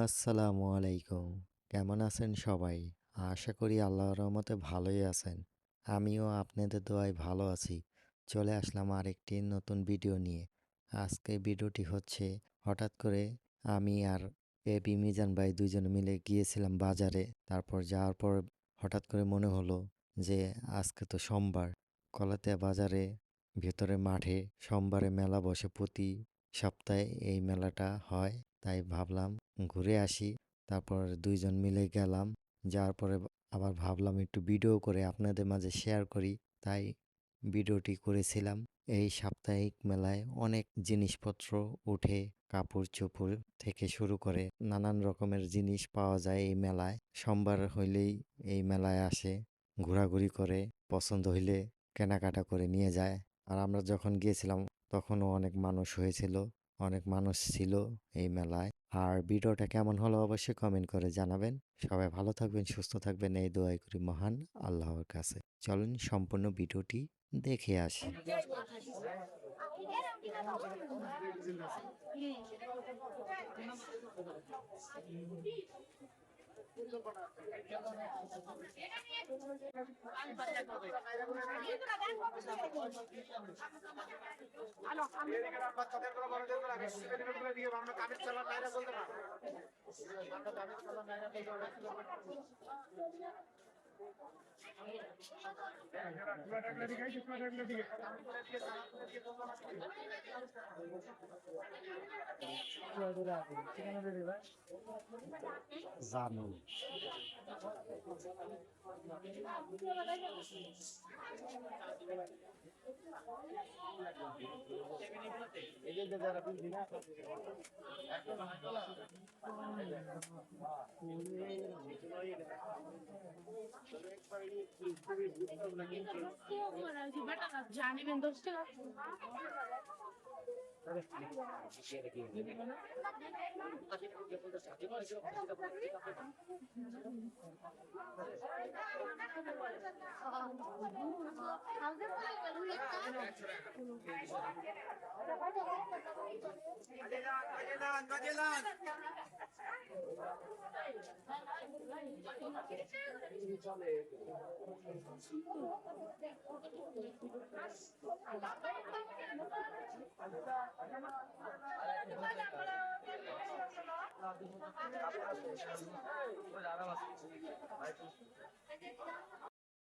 আসসালামু আলাইকুম। কেমন আছেন সবাই? আশা করি আল্লাহর রহমতে ভালোই আছেন। আমিও আপনাদের দোয়ায় ভালো আছি। চলে আসলাম আরেকটি নতুন ভিডিও নিয়ে। আজকে ভিডিওটি হচ্ছে হঠাৎ করে আমি আর বেবি মিজান ভাই ২ জনে মিলে গিয়েছিলাম বাজারে। তারপর যাওয়ার পর হঠাৎ করে মনে হলো যে আজকে তো সোমবার। কলাতিয়া বাজারে ভেতরে মাঠে সোমবারে মেলা বসে প্রতি সপ্তাহে এই মেলাটা হয়। তাই ভাবলাম ঘুরে আসি। তারপর ২ জন মিলে গেলাম। যাওয়ার পরে আবার ভাবলাম একটু ভিডিও করে আপনাদের মাঝে শেয়ার করি। তাই ভিডিওটি করেছিলাম। এই সাপ্তাহিক মেলায় অনেক জিনিসপত্র উঠে, কাপড়-চোপড় থেকে শুরু করে নানান রকমের জিনিস পাওয়া যায় এই মেলায়। সোমবার হইলেই এই মেলায় আসে, ঘোরাঘুরি করে, পছন্দ হইলে কেনাকাটা করে নিয়ে যায়। আর আমরা যখন গিয়েছিলাম তখনও অনেক মানুষ হয়েছিল। অনেক মানুষ ছিল এই মেলায়। আর ভিডিওটা কেমন হলো অবশ্যই কমেন্ট করে জানাবেন। সবাই ভালো থাকবেন, সুস্থ থাকবেন এই দোয়াই করি মহান আল্লাহর কাছে। চলুন সম্পূর্ণ ভিডিওটি দেখে আসি। জানো জানিবেন দোস্ত